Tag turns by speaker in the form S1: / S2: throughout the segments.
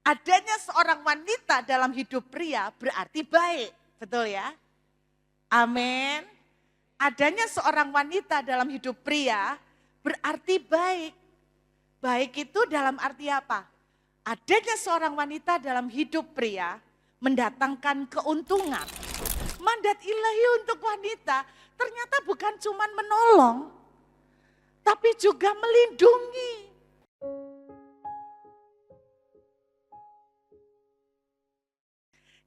S1: Adanya seorang wanita dalam hidup pria berarti baik, betul ya? Amin. Adanya seorang wanita dalam hidup pria berarti baik. Baik itu dalam arti apa? Adanya seorang wanita dalam hidup pria mendatangkan keuntungan. Mandat ilahi untuk wanita ternyata bukan cuma menolong, tapi juga melindungi.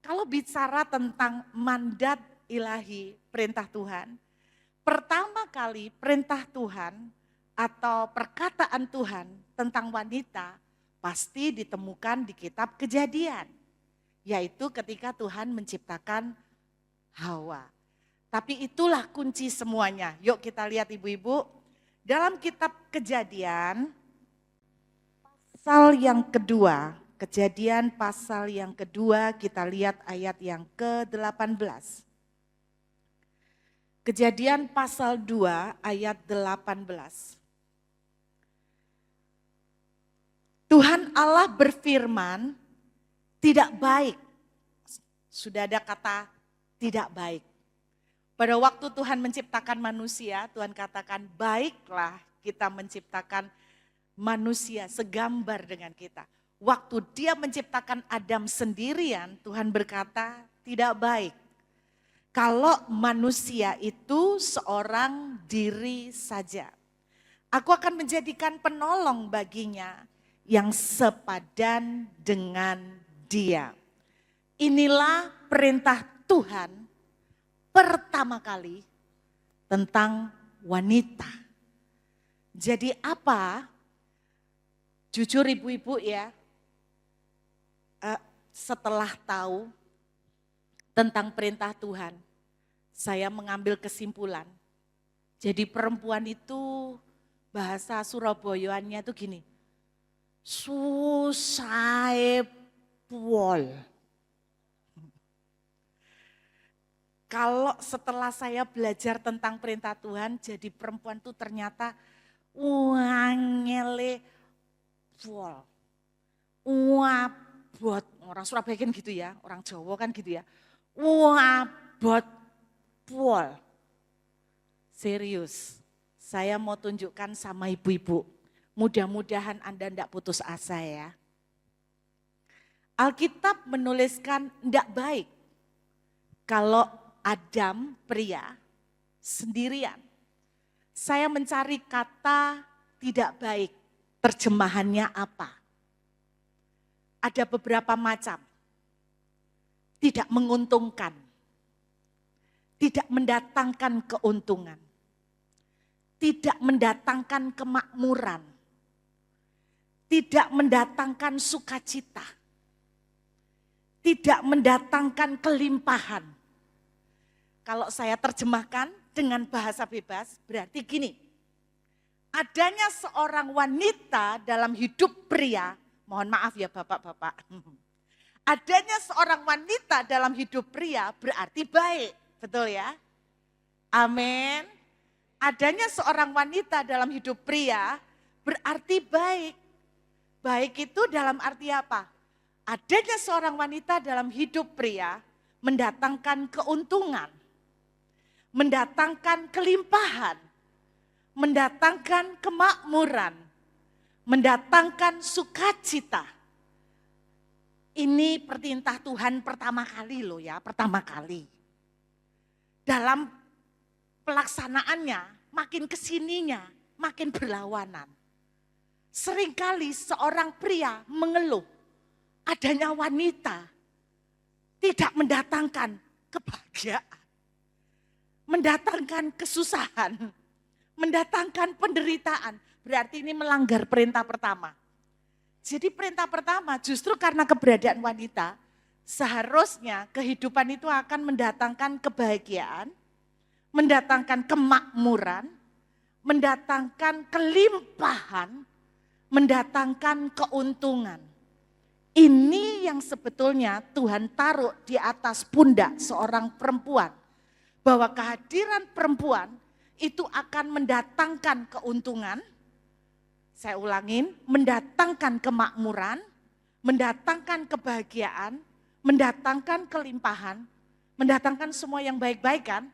S1: Kalau bicara tentang mandat ilahi, perintah Tuhan, pertama kali perintah Tuhan atau perkataan Tuhan tentang wanita pasti ditemukan di kitab Kejadian. Yaitu ketika Tuhan menciptakan Hawa. Tapi itulah kunci semuanya. Yuk kita lihat ibu-ibu. Dalam kitab Kejadian, pasal yang kedua, Kejadian pasal yang kedua, kita lihat ayat yang ke-18. Kejadian pasal 2 ayat 18. Tuhan Allah berfirman, tidak baik. Sudah ada kata tidak baik. Pada waktu Tuhan menciptakan manusia, Tuhan katakan baiklah kita menciptakan manusia segambar dengan kita. Waktu dia menciptakan Adam sendirian, Tuhan berkata tidak baik. Kalau manusia itu seorang diri saja. Aku akan menjadikan penolong baginya yang sepadan dengan dia. Inilah perintah Tuhan pertama kali tentang wanita. Jadi apa? Jujur ibu-ibu ya, setelah tahu tentang perintah Tuhan, saya mengambil kesimpulan. Jadi perempuan itu bahasa Surabayanya itu gini, susah pol. Kalau setelah saya belajar tentang perintah Tuhan, jadi perempuan itu ternyata wangele pol. Wabot, orang Surabaya kan gitu ya, orang Jawa kan gitu ya. Wabot pol. Serius, saya mau tunjukkan sama ibu-ibu. Mudah-mudahan Anda tidak putus asa ya. Alkitab menuliskan tidak baik kalau Adam pria sendirian. Saya mencari kata tidak baik, terjemahannya apa? Ada beberapa macam. Tidak menguntungkan. Tidak mendatangkan keuntungan. Tidak mendatangkan kemakmuran. Tidak mendatangkan sukacita. Tidak mendatangkan kelimpahan. Kalau saya terjemahkan dengan bahasa bebas, berarti gini. Adanya seorang wanita dalam hidup pria, mohon maaf ya bapak-bapak. Adanya seorang wanita dalam hidup pria berarti baik, betul ya? Amin. Adanya seorang wanita dalam hidup pria berarti baik. Baik itu dalam arti apa? Adanya seorang wanita dalam hidup pria mendatangkan keuntungan, mendatangkan kelimpahan, mendatangkan kemakmuran, mendatangkan sukacita. Ini perintah Tuhan pertama kali loh ya, pertama kali. Dalam pelaksanaannya, makin kesininya, makin berlawanan. Seringkali seorang pria mengeluh, adanya wanita tidak mendatangkan kebahagiaan, mendatangkan kesusahan, mendatangkan penderitaan. Berarti ini melanggar perintah pertama. Jadi perintah pertama justru karena keberadaan wanita, seharusnya kehidupan itu akan mendatangkan kebahagiaan, mendatangkan kemakmuran, mendatangkan kelimpahan, mendatangkan keuntungan. Ini yang sebetulnya Tuhan taruh di atas pundak seorang perempuan. Bahwa kehadiran perempuan itu akan mendatangkan keuntungan. Saya ulangin, mendatangkan kemakmuran, mendatangkan kebahagiaan, mendatangkan kelimpahan, mendatangkan semua yang baik-baik kan?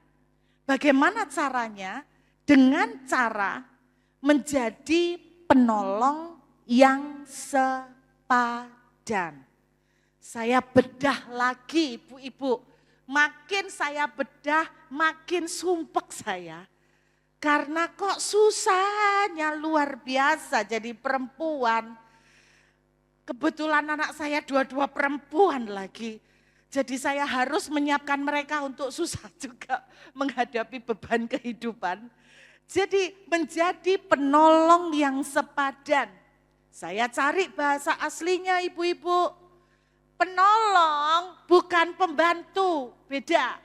S1: Bagaimana caranya? Dengan cara menjadi penolong yang sepadan. Saya bedah lagi ibu-ibu, makin saya bedah makin sumpek saya. Karena kok susahnya luar biasa jadi perempuan. Kebetulan anak saya dua-dua perempuan lagi. Jadi saya harus menyiapkan mereka untuk susah juga menghadapi beban kehidupan. Jadi menjadi penolong yang sepadan. Saya cari bahasa aslinya ibu-ibu. Penolong bukan pembantu, beda.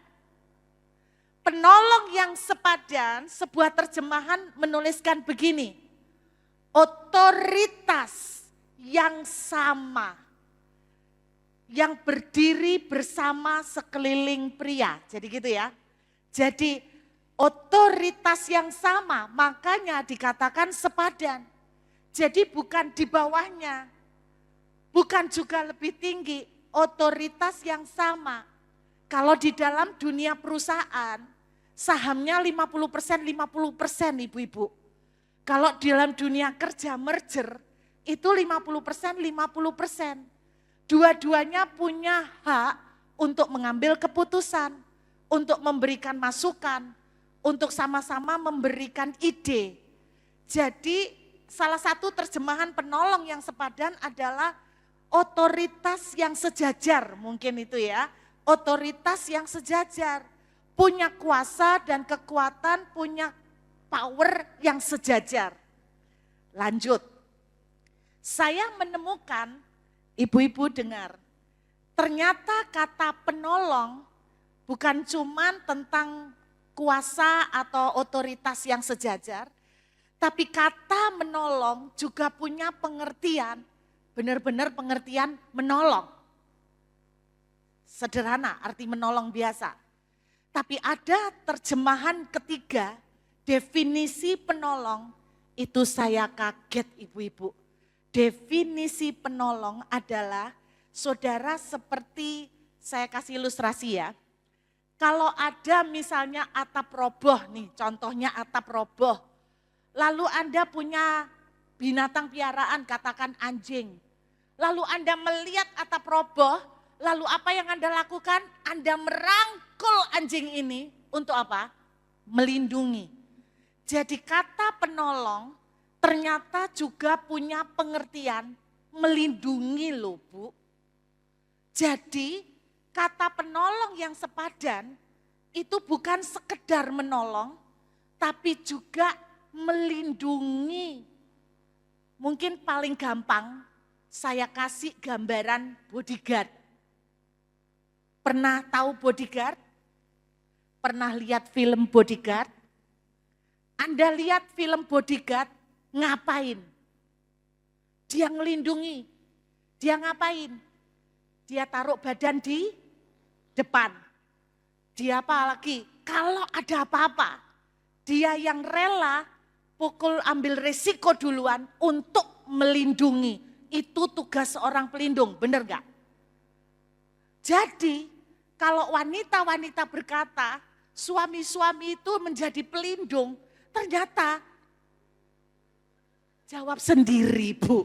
S1: Penolong yang sepadan, sebuah terjemahan menuliskan begini. Otoritas yang sama. Yang berdiri bersama sekeliling pria. Jadi gitu ya. Jadi otoritas yang sama, makanya dikatakan sepadan. Jadi bukan di bawahnya, bukan juga lebih tinggi, otoritas yang sama. Kalau di dalam dunia perusahaan, sahamnya 50%, 50% ibu-ibu. Kalau di dalam dunia kerja merger, itu 50%, 50%. Dua-duanya punya hak untuk mengambil keputusan, untuk memberikan masukan, untuk sama-sama memberikan ide. Jadi salah satu terjemahan penolong yang sepadan adalah otoritas yang sejajar, mungkin itu ya. Otoritas yang sejajar, punya kuasa dan kekuatan, punya power yang sejajar. Lanjut, saya menemukan, ibu-ibu dengar, ternyata kata penolong bukan cuman tentang kuasa atau otoritas yang sejajar, tapi kata menolong juga punya pengertian, benar-benar pengertian menolong. Sederhana, arti menolong biasa. Tapi ada terjemahan ketiga, definisi penolong, itu saya kaget ibu-ibu. Definisi penolong adalah, saudara seperti, saya kasih ilustrasi ya. Kalau ada misalnya atap roboh nih, contohnya atap roboh. Lalu Anda punya binatang piaraan, katakan anjing. Lalu Anda melihat atap roboh, lalu apa yang Anda lakukan? Anda merangkul anjing ini untuk apa? Melindungi. Jadi kata penolong ternyata juga punya pengertian melindungi loh Bu. Jadi kata penolong yang sepadan itu bukan sekedar menolong, tapi juga melindungi. Mungkin paling gampang saya kasih gambaran bodyguard. Pernah tahu bodyguard? Pernah lihat film bodyguard? Anda lihat film bodyguard ngapain? Dia ngelindungi. Dia ngapain? Dia taruh badan di depan. Dia apa lagi? Kalau ada apa-apa, dia yang rela ambil resiko duluan untuk melindungi. Itu tugas seorang pelindung, benar gak? Jadi kalau wanita-wanita berkata suami-suami itu menjadi pelindung, ternyata jawab sendiri Bu.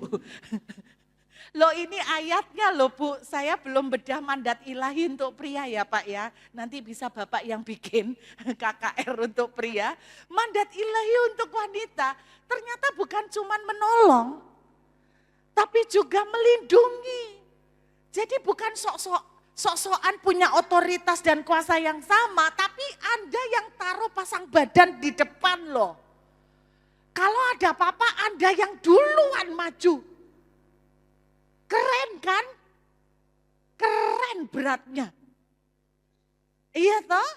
S1: Loh ini ayatnya loh Bu, saya belum bedah mandat ilahi untuk pria ya Pak ya. Nanti bisa Bapak yang bikin KKR untuk pria. Mandat ilahi untuk wanita ternyata bukan cuma menolong, tapi juga melindungi. Jadi bukan sok-sokan punya otoritas dan kuasa yang sama, tapi Anda yang taruh pasang badan di depan loh. Kalau ada apa-apa Anda yang duluan maju. Keren kan? Keren beratnya. Iya toh?